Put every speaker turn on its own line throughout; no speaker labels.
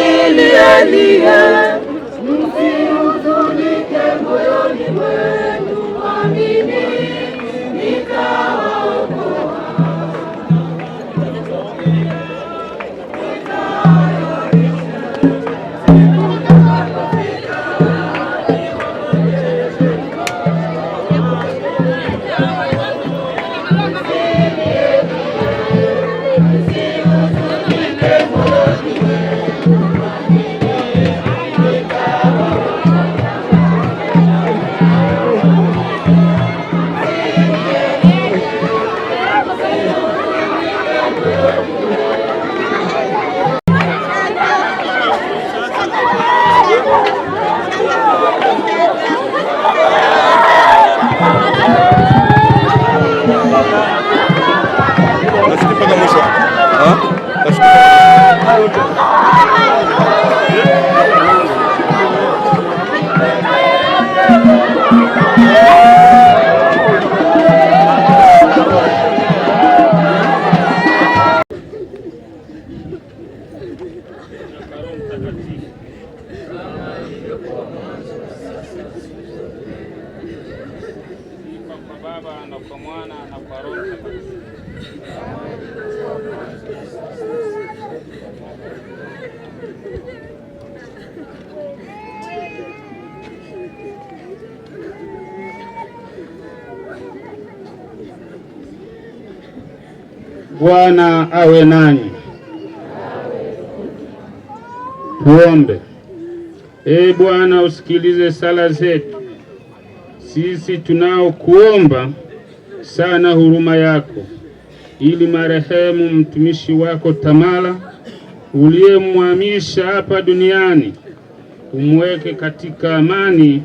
Msilialie, msihuzunike moyoni mwenu, amini nitawaokoa.
Baba na kwa Mwana na kwa Roho Mtakatifu.
Bwana awe nanyi. Tuombe. Ee Bwana, usikilize sala zetu. Sisi tunaokuomba sana huruma yako, ili marehemu mtumishi wako Tamara uliyemhamisha hapa duniani umweke katika amani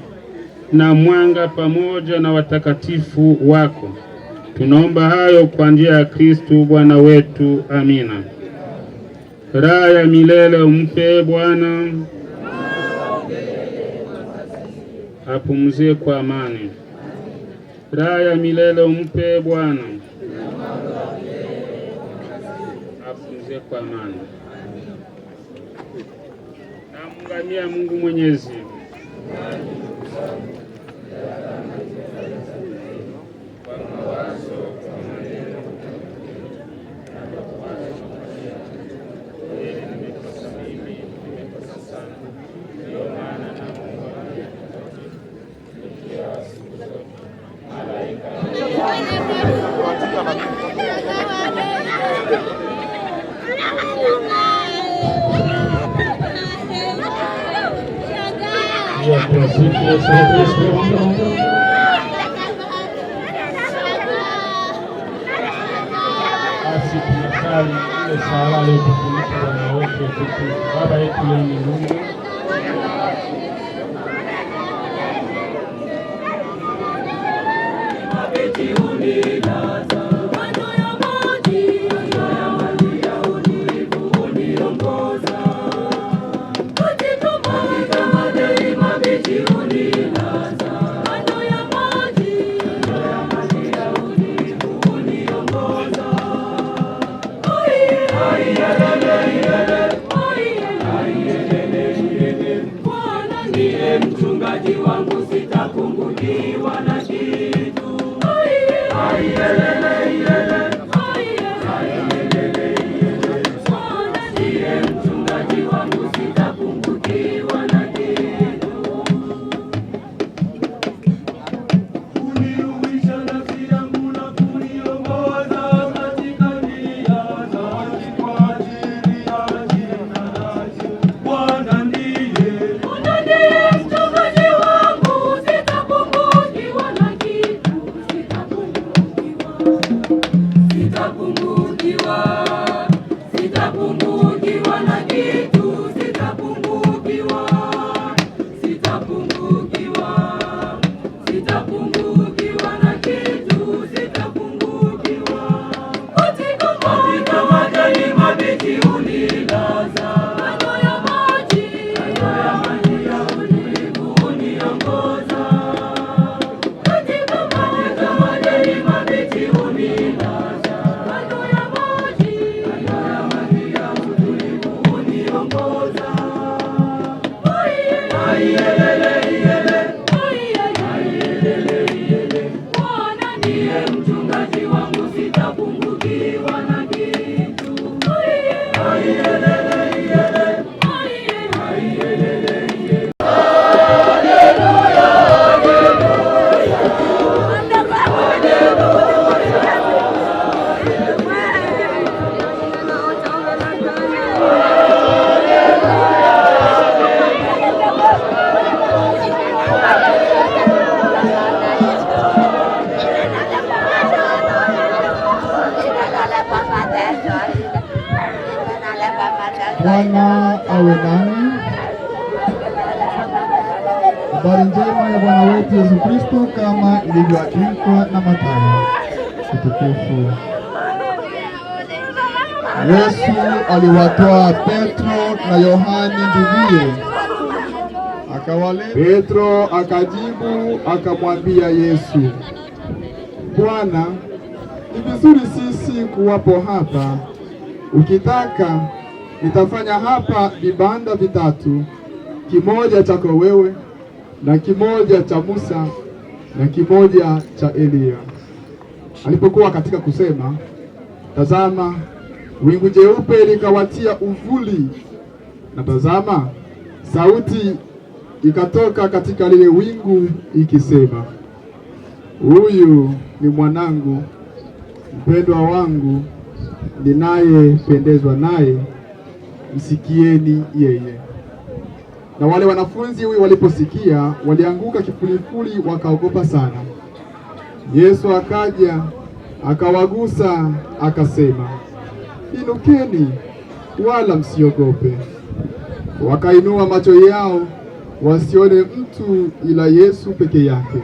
na mwanga pamoja na watakatifu wako. Tunaomba hayo kwa njia ya Kristo Bwana wetu. Amina. Raha ya milele umpe Bwana, apumzie kwa amani. Raha ya milele umpe Bwana, apumzie kwa amani. Namungamia Mungu Mwenyezi. Basi tunasali ile sala aliyotufundisha Bwana wetu Yesu Kristo. Baba yetu uliye mbinguni,
mchungaji wangu, sitapungukiwa na kitu. Ndiye mchungaji wangu, sitapungukiwa na kitu. Uniuisha nafsi yangu na kuniongoza katika njia zake kwa ajili ya jina lake. Bwana ndiye mchungaji wangu. Bwana awe nanyi. Habari njema ya Bwana wetu Yesu Kristo kama ilivyoandikwa na Mathayo. Utukufu. Yesu aliwatoa Petro na Yohani nduguye, akawaleta. Petro akajibu akamwambia Yesu, Bwana, ni vizuri sisi kuwapo hapa. Ukitaka nitafanya hapa vibanda vitatu, kimoja chako wewe na kimoja cha Musa na kimoja cha Eliya. Alipokuwa katika kusema, tazama, wingu jeupe likawatia uvuli, na tazama, sauti ikatoka katika lile wingu ikisema, huyu ni mwanangu mpendwa wangu, ninayependezwa naye, msikieni yeye. Na wale wanafunzi waliposikia walianguka kifulifuli, wakaogopa sana. Yesu akaja akawagusa akasema, inukeni wala msiogope. Wakainua macho yao wasione mtu ila Yesu peke yake.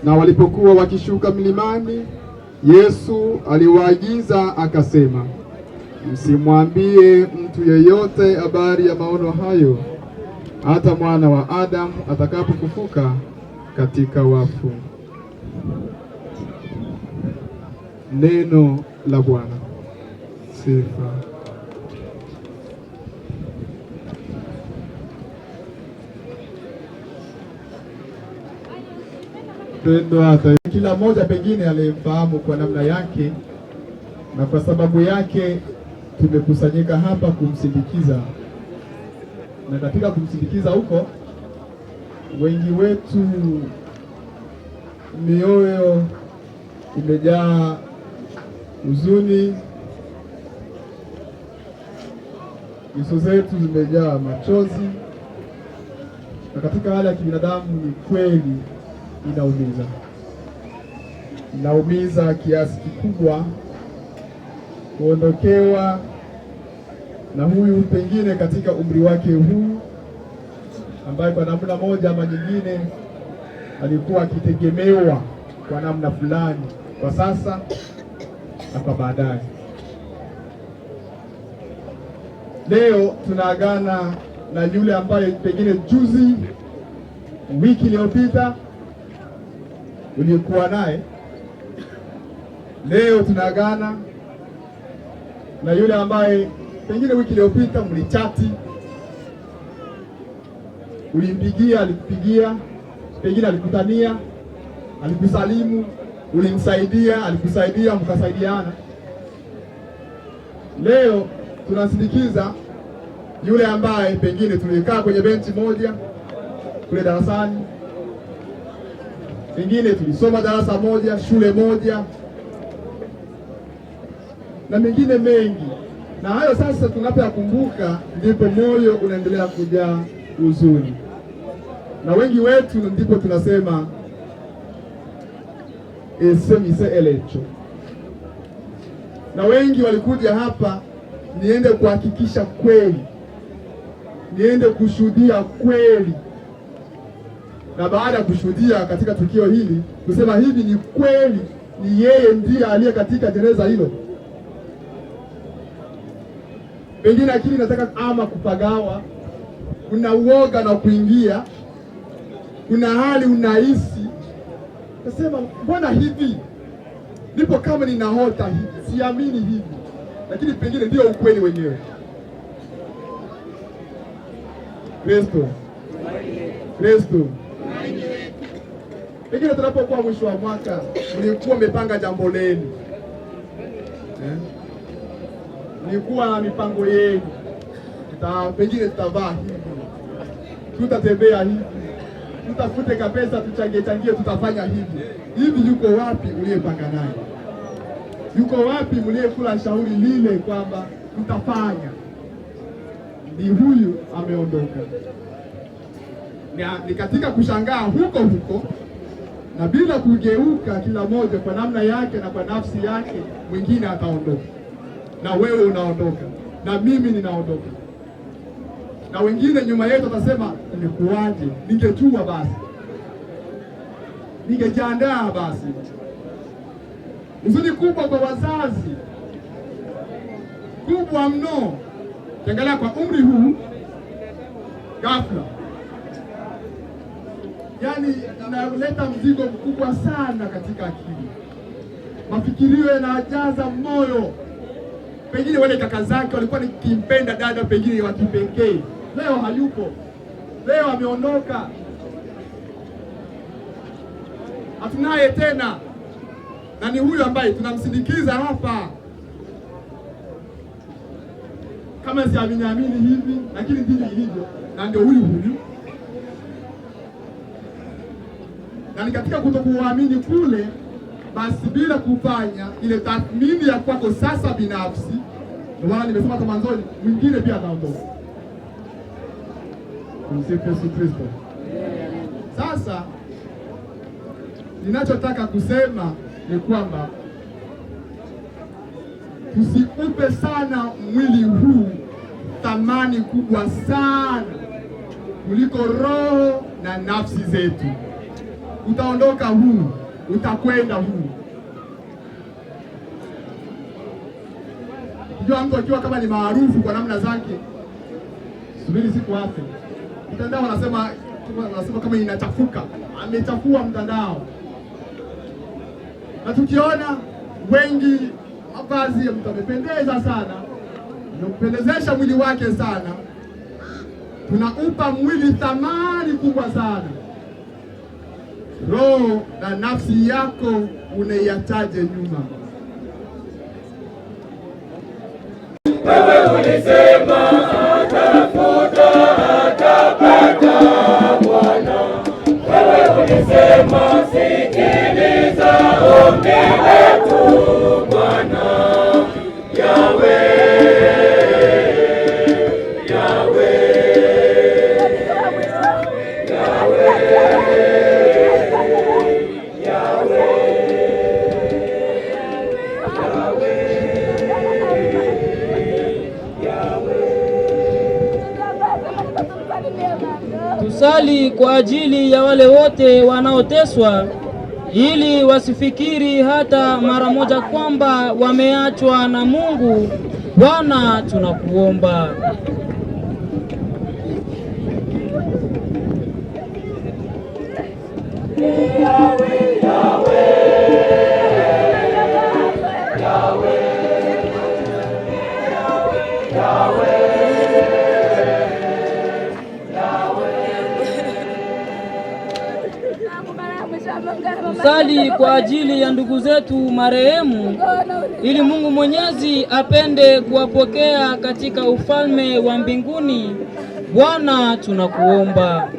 Na walipokuwa wakishuka mlimani, Yesu aliwaagiza akasema, msimwambie mtu yeyote habari ya maono hayo, hata Mwana wa Adamu atakapofufuka katika wafu. Neno la Bwana. Sifa. Pendwa, kila mmoja pengine aliyemfahamu kwa namna yake, na kwa sababu yake tumekusanyika hapa kumsindikiza. Na katika kumsindikiza huko, wengi wetu mioyo imejaa huzuni, nyuso zetu zimejaa machozi, na katika hali ya kibinadamu ni kweli inaumiza kiasi kikubwa kuondokewa na huyu pengine katika umri wake huu, ambaye kwa namna moja ama nyingine alikuwa akitegemewa kwa namna fulani kwa sasa na kwa baadaye. Leo tunaagana na yule ambaye pengine juzi, wiki iliyopita ulikuwa naye. Leo tunaagana na yule ambaye pengine wiki iliyopita mlichati, ulimpigia, alikupigia, pengine alikutania, alikusalimu, ulimsaidia, alikusaidia, mkasaidiana. Leo tunasindikiza yule ambaye pengine tulikaa kwenye benchi moja kule darasani, pengine tulisoma darasa moja, shule moja, na mengine mengi. Na hayo sasa tunapoyakumbuka, ndipo moyo unaendelea kujaa huzuni, na wengi wetu ndipo tunasema esemise elecho. Na wengi walikuja hapa niende kuhakikisha kweli, niende kushuhudia kweli, na baada ya kushuhudia katika tukio hili kusema hivi ni kweli, ni yeye ndiye aliye katika jeneza hilo. Pengine akili nataka ama kupagawa, kuna uoga na kuingia, kuna hali unahisi nasema mbona hivi, nipo kama ninaota hivi, siamini hivi, lakini pengine ndio ukweli wenyewe. Kristo. Pengine tunapokuwa mwisho wa mwaka, mlikuwa mmepanga jambo lenu, mlikuwa na mipango yenu, pengine tutavaa hivi, tutatembea hivi, tutafute kapesa, tuchangie, tutafanya hivi. Yuko wapi uliyepanga naye? Yuko wapi mliyekula shauri lile kwamba tutafanya? Ni huyu ameondoka. Ni katika kushangaa huko na bila kugeuka, kila moja kwa namna yake na kwa nafsi yake, mwingine ataondoka na wewe unaondoka. na mimi ninaondoka. Na wengine nyuma yetu watasema imekuwaje? Ningejua basi, ningejiandaa basi. Huzuni kubwa kwa wazazi, kubwa mno. Ukiangalia kwa umri huu, ghafla, yaani inaleta mzigo mkubwa sana katika akili. Mafikirio yanajaza moyo. Pengine wale kaka zake walikuwa nikimpenda dada, pengine wa kipekee, leo hayupo, leo ameondoka, hatunaye tena, na ni huyu ambaye tunamsindikiza hapa. Kama siamini hivi, lakini ndivyo ilivyo, na ndio huyu. Na ni katika kutokuamini kule, basi bila kufanya ile tathmini ya kwako sasa binafsi, ndio maana nimesema hata mwanzoni, mwingine pia ataondoka. Tumsifu Yesu Kristo. Sasa ninachotaka kusema ni kwamba tusiupe sana mwili huu thamani kubwa sana kuliko roho na nafsi zetu. Utaondoka huu, utakwenda huu. Kijua mtu akiwa kama ni maarufu kwa namna zake, subiri siku afe. Mtandao wanasema kama inachafuka, amechafua mtandao. Na tukiona wengi mavazi ya mtu amependeza sana, amependezesha mwili wake sana, tunaupa mwili thamani kubwa sana. Roho na nafsi yako unaiachaje nyuma?
Wewe ulisema atafuta atapata Bwana. Wewe ulisema sikiliza ombi letu Bwana. Yahweh,
Tusali kwa ajili ya wale wote wanaoteswa, ili wasifikiri hata mara moja kwamba wameachwa na Mungu. Bwana, tunakuomba. Tusali kwa ajili ya ndugu zetu marehemu, ili Mungu Mwenyezi apende kuwapokea katika ufalme wa mbinguni. Bwana, tunakuomba.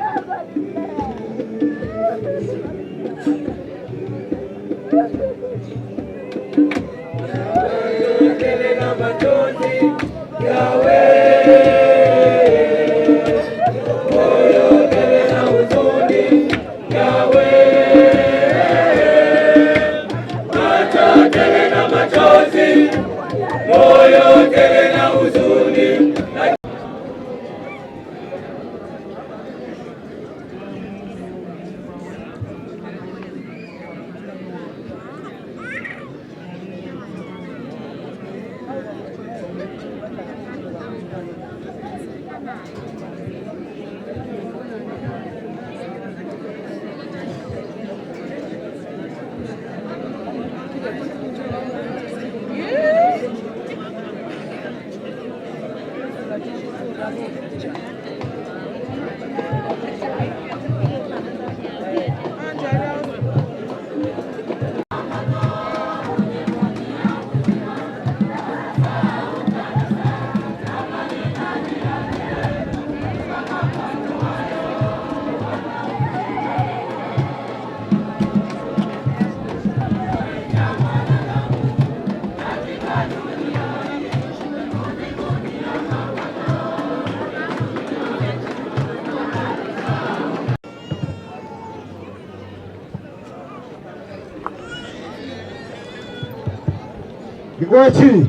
Mikono chini.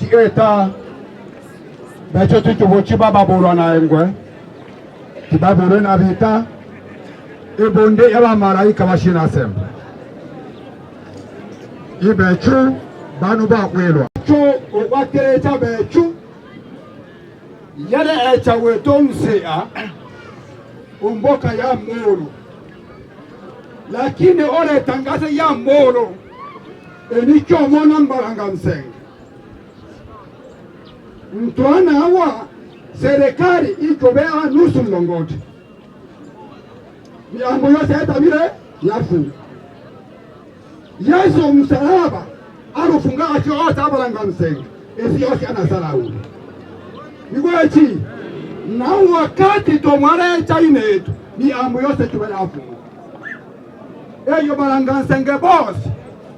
chieta becho tuchubochi baba bolo na engwe kibabolo na vita ebonde yaba malaika bashina semba ibechu banu ba kwelwa chu okwakerecha bechu yale echa wetonsia umboka ya moro lakini ole tangaza ya moro enicho mona mbaranga msenge mtwana hawa serikali ikobea nusu mlongoti miambo yose hata vile yafu Yesu msalaba arufunga achota abalanga msenge esi yose anasala ule nigwechi na wakati tomware chainetu miambo yose tuwelafu eyo balanga msenge boss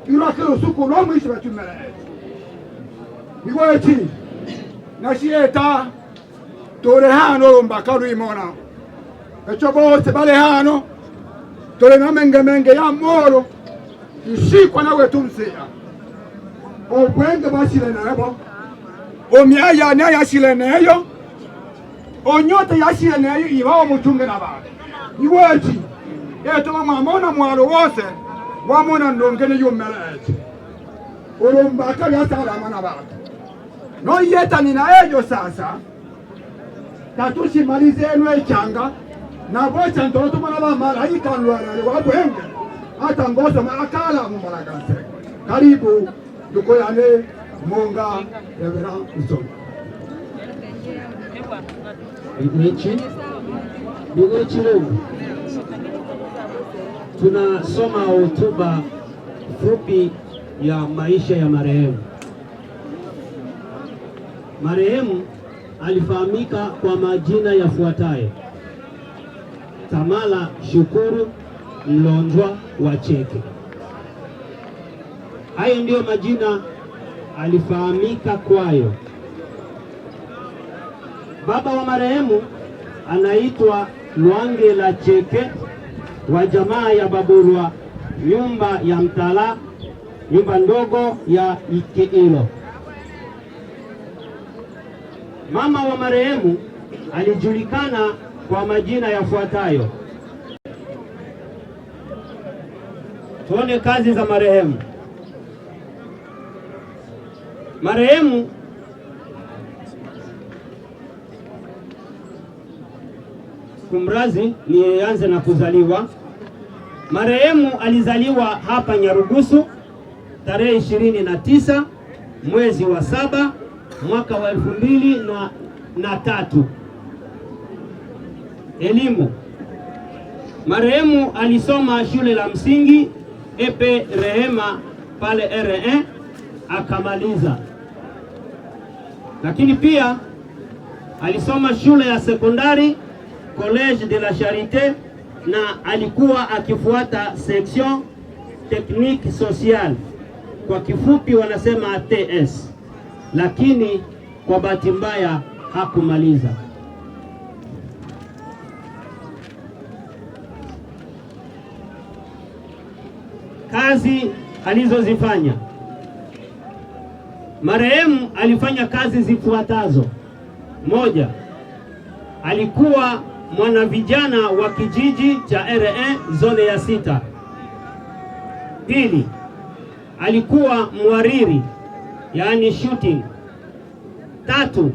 irakelo suku lo mwisho batumere nigwechi nashieta tore hano mbaka ruimona echo bose bale hano tore na menge ya moro ishikwa nawe tumsia obwenge bashile nabo omyaya na yashile nayo onyote yashile nayo ibawo mutunge nabale niwechi eto mamona mwalo wose wamona ndongene yomeleje olombaka yasala mana baba no yeta nina ejo sasa tatushimalize eno echanga na bocha ntoto mwana ba malaika lwana wabwenge hata ngozo makala mu Malagasy karibu dukoyane monga evera usoma
Ndugu Chilungu, tunasoma hotuba fupi ya maisha ya marehemu. Marehemu alifahamika kwa majina yafuatayo: Tamala Shukuru Mlonjwa wa Cheke. Hayo ndiyo majina alifahamika kwayo. Baba wa marehemu anaitwa Lwange la Cheke wa jamaa ya Baburwa, nyumba ya Mtala, nyumba ndogo ya Ikeilo. Mama wa marehemu alijulikana kwa majina yafuatayo. Tuone kazi za marehemu. Marehemu kumrazi nianze na kuzaliwa. Marehemu alizaliwa hapa Nyarugusu tarehe 29 mwezi wa 7 mwaka wa 2003. Elimu. Marehemu alisoma shule la msingi Epe Rehema pale R1 akamaliza, lakini pia alisoma shule ya sekondari Collège de la Charité na alikuwa akifuata section technique sociale, kwa kifupi wanasema TS, lakini kwa bahati mbaya hakumaliza. Kazi alizozifanya. Marehemu alifanya kazi zifuatazo: moja, alikuwa mwanavijana wa kijiji cha R1 zone ya 6. Pili, alikuwa mwariri, yaani shooting. Tatu,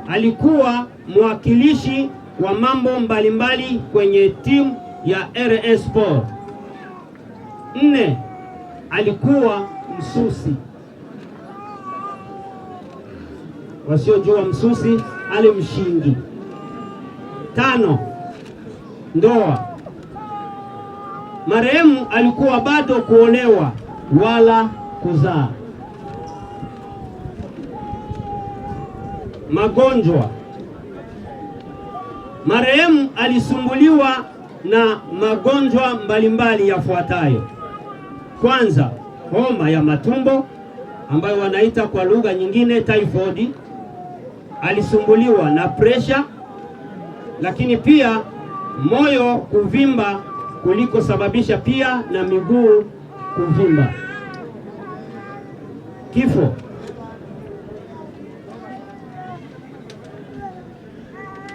alikuwa mwakilishi wa mambo mbalimbali kwenye timu ya R1 Sport. 4, alikuwa msusi. Wasiojua msusi, ale mshingi. 5, ndoa. Marehemu alikuwa bado kuolewa wala kuzaa. Magonjwa. Marehemu alisumbuliwa na magonjwa mbalimbali yafuatayo. Kwanza, homa ya matumbo ambayo wanaita kwa lugha nyingine typhoid. Alisumbuliwa na pressure, lakini pia moyo kuvimba kuliko sababisha pia na miguu kuvimba. Kifo.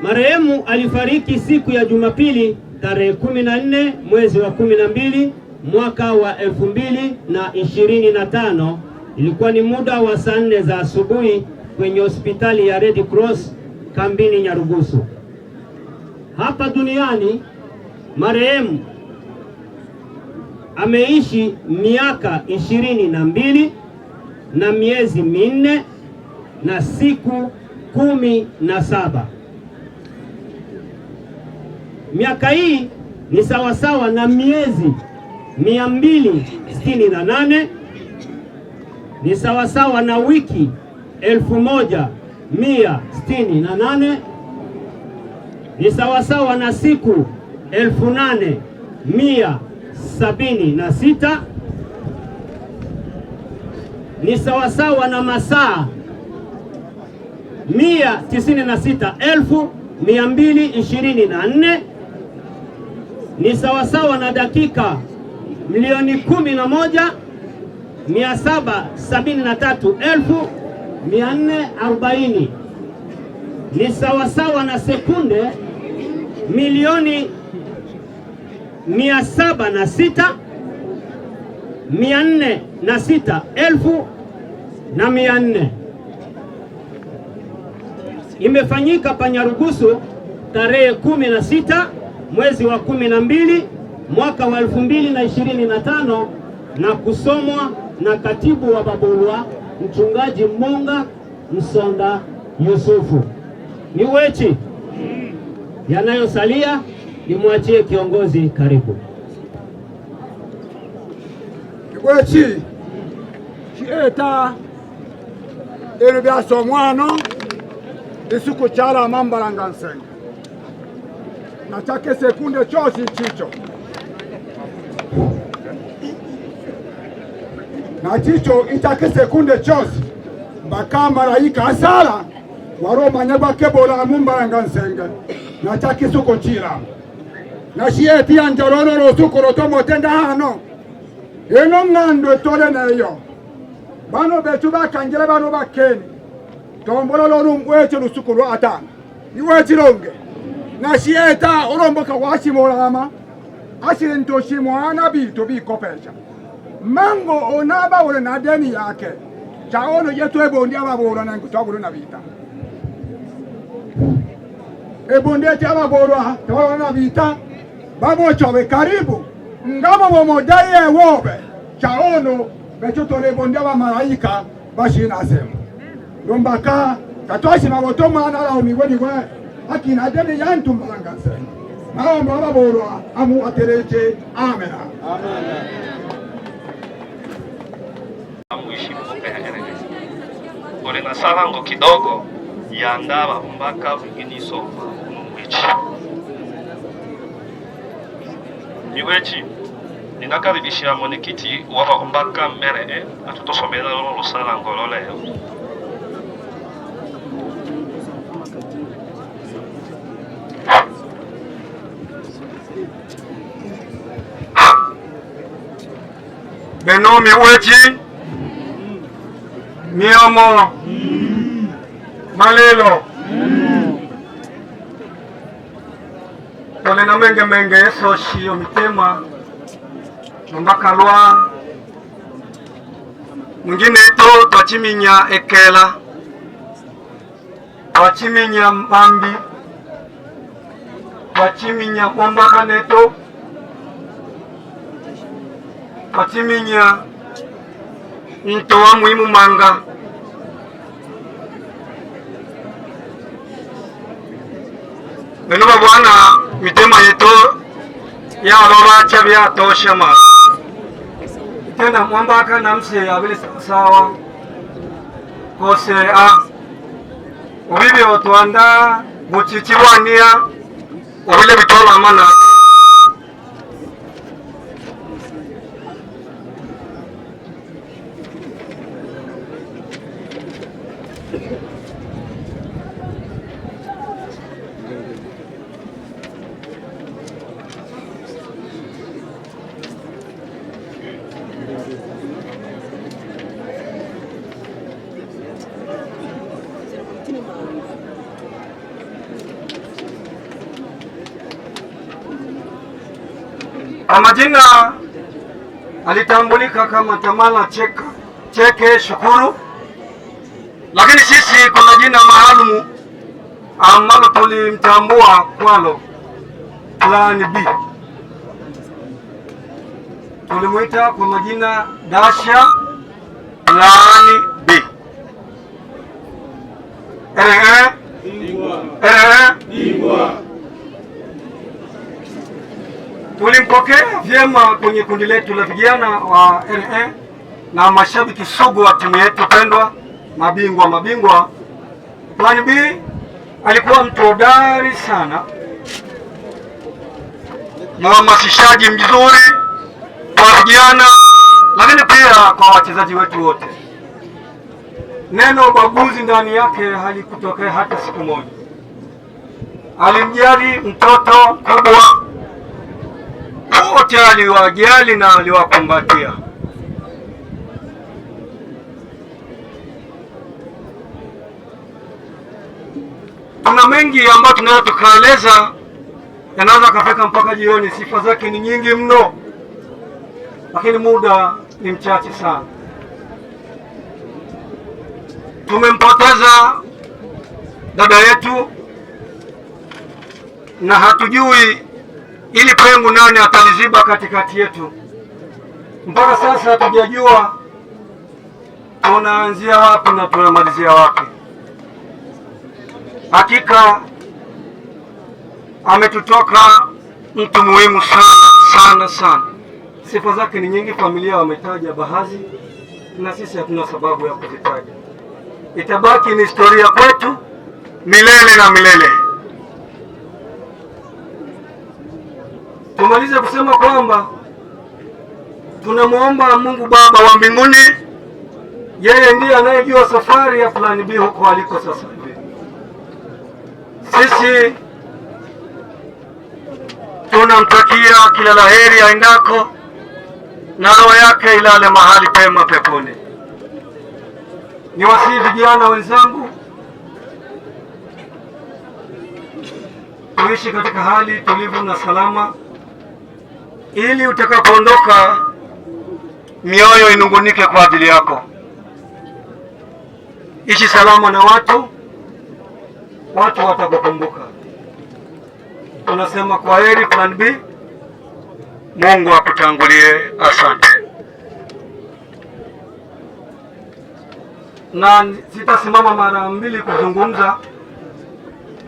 Marehemu alifariki siku ya Jumapili tarehe 14 mwezi wa 12 mwaka wa 2025. Ilikuwa ni muda wa saa 4 za asubuhi kwenye hospitali ya Red Cross kambini Nyarugusu. Hapa duniani marehemu ameishi miaka 22 na miezi 4 na siku 17. Miaka hii ni sawasawa na miezi 268, ni sawasawa na wiki 1168, ni sawasawa na siku 8176, ni sawasawa na masaa 196,224, ni sawasawa na dakika 111,773,440, ni sawasawa na sekunde 1,706,406,400. Imefanyika pa Nyarugusu tarehe 16 mwezi wa 12 mwaka wa 2025 na kusomwa na katibu wa Babolwa Mchungaji Monga Msonda Yusufu. Ni wechi yanayosalia nimwachie kiongozi. Karibu.
Wechi chieta ero byasomwano isuku chala mambalanga nsenga na chake sekunde chosi chicho na chicho itake sekunde chosi mpaka malaika asala waroma nyagwa kebola mumbalanga nsenga na chake suko chila na shieti anjororo suko rotomo tenda hano eno ngando tole nayo bano betu bakangire bano bakeni tombola lolu mweche lusuku lwa atano iwechi longe na shieta oromboka washimolama ashire ntoshimwana bito bikopesha mango onaba ole na deni yake chaono yetu ebondi ababola na ngutwabulu na bita ebondi eti ababola tawala na bita babo chobe karibu ngamo bomodaye wobe chaono bechotole ebondi abamalaika bashina sema lombaka katwashi mabotoma na lao miweni we akina deni yantu mbalanga sema maomba ababola amu atereche. Amen. Amen.
Amuishi kupehereza ore nasaba ngo kidogo yandaba mpaka vinginiso mwichi niwechi ninakaribishia mwenyekiti waba mpaka mbere atutosomera lolo sala ngolo leo.
Benomi wechi miomo malelo tole na menge eso shio mitema nombakalwa mwingine to twachiminya ekela twachiminya mambi twachiminya ombaka neto twachiminya ntoa muhimu manga beno babwana mitema yeto ya baba chabya toshama tena mwambaka namse abili sawa kose ubibi otwanda buchichibwania ubile bitola mana
Kwa majina alitambulika kama Tamala Cheke Shukuru, lakini sisi kuna jina maalumu ambalo tulimtambua kwalo, Plan B. Tulimuita kwa majina Dasha Plan B. Tulimpokea vyema kwenye kundi letu la vijana wa RA na mashabiki sugu wa timu yetu pendwa, mabingwa. Plan B alikuwa mtu hodari sana, mhamasishaji mzuri kwa vijana, lakini pia kwa wachezaji wetu wote. Neno ubaguzi ndani yake halikutokea hata siku moja. Alimjali mtoto kubwa, wote aliwajali na aliwakumbatia. Kuna mengi ambayo tunaweza tukaeleza, yanaweza kafika mpaka jioni. Sifa zake ni nyingi mno, lakini muda ni mchache sana. Tumempoteza dada yetu na hatujui ili pengo nani ataliziba katikati yetu. Mpaka sasa hatujajua tunaanzia wapi na tunamalizia wapi. Hakika ametutoka mtu muhimu sana. Sifa zake ni nyingi, familia wametaja baadhi na sisi hatuna sababu ya kuzitaja. Itabaki ni historia kwetu milele na milele. Tumalize kusema kwamba tunamuomba Mungu Baba wa mbinguni, yeye ndiye anayejua safari ya Plan B huko aliko sasa hivi. Sisi tunamtakia kila laheri aendako, na roho yake ilale mahali pema peponi. Niwasihi vijana wenzangu, tuishi katika hali tulivu na salama, ili utakapoondoka mioyo inungunike kwa ajili yako. Ishi salama na watu watakukumbuka. Tunasema kwa heri Plan B. Mungu akutangulie. Asante. Na sitasimama mara mbili kuzungumza.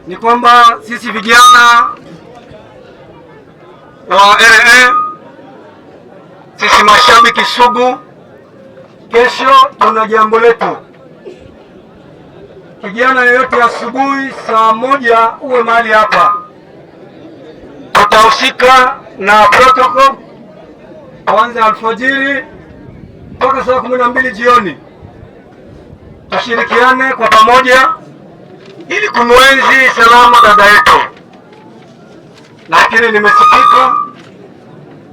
Ni kwamba sisi vijana wa RA, sisi mashabiki sugu, kesho tuna jambo letu. Kijana yoyote asubuhi saa 1 uwe mahali hapa. Tutahusika na protocol kuanzia alfajiri mpaka saa 12 jioni. Tushirikiane kwa pamoja ili kumwenzi salama dada yetu. Lakini nimesikika,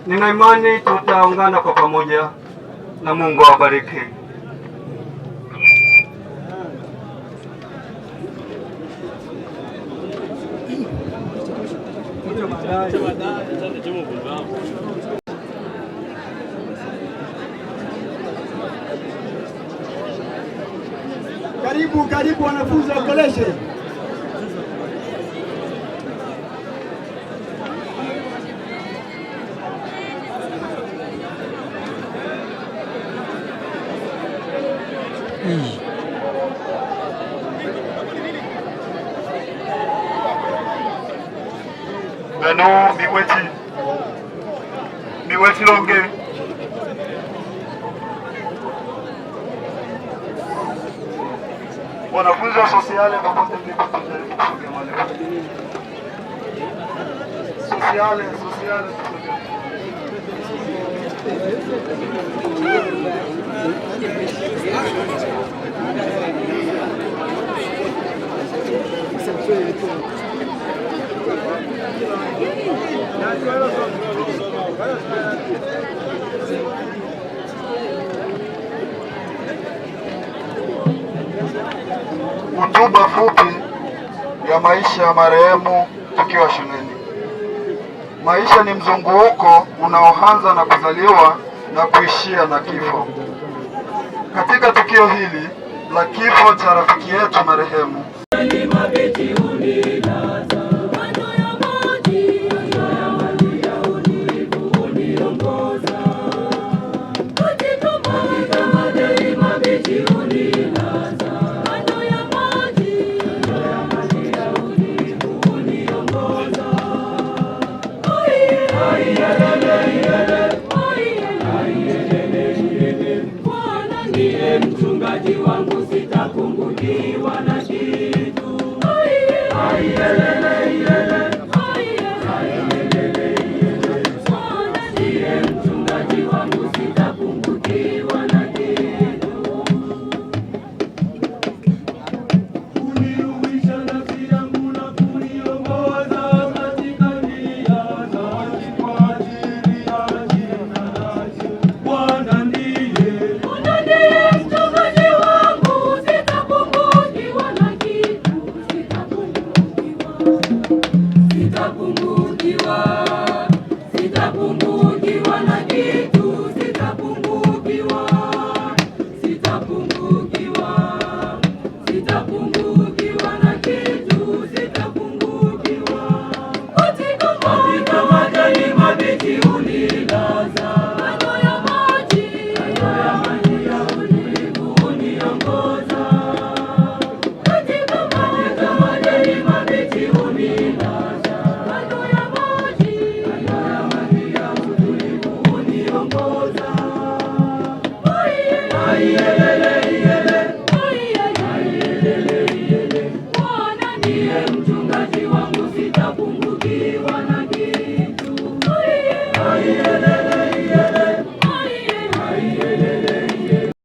nina imani tutaungana kwa pamoja, na Mungu awabariki.
Karibu wanafunzi wa koleshe.
Beno miweti longe wanafunzi wa sosiale popote mlipo, tujaribu kusogea mahali sosiale. Hotuba fupi ya maisha ya marehemu tukiwa shuleni. Maisha ni mzunguko unaoanza na kuzaliwa na kuishia na kifo. Katika tukio hili la kifo cha rafiki yetu marehemu,
mchungaji wangu sitapungukiwa na kitu. Ndiye mchungaji wangu sitapungukiwa na kitu. Kuniuisha nafsi yangu na kuniongoza katika njia zake kwa ajili ya jina lake. Bwana ndiye mchungaji wangu, sitapungukiwa na kitu. Sitapungukiwa na kitu. Sitapungukiwa.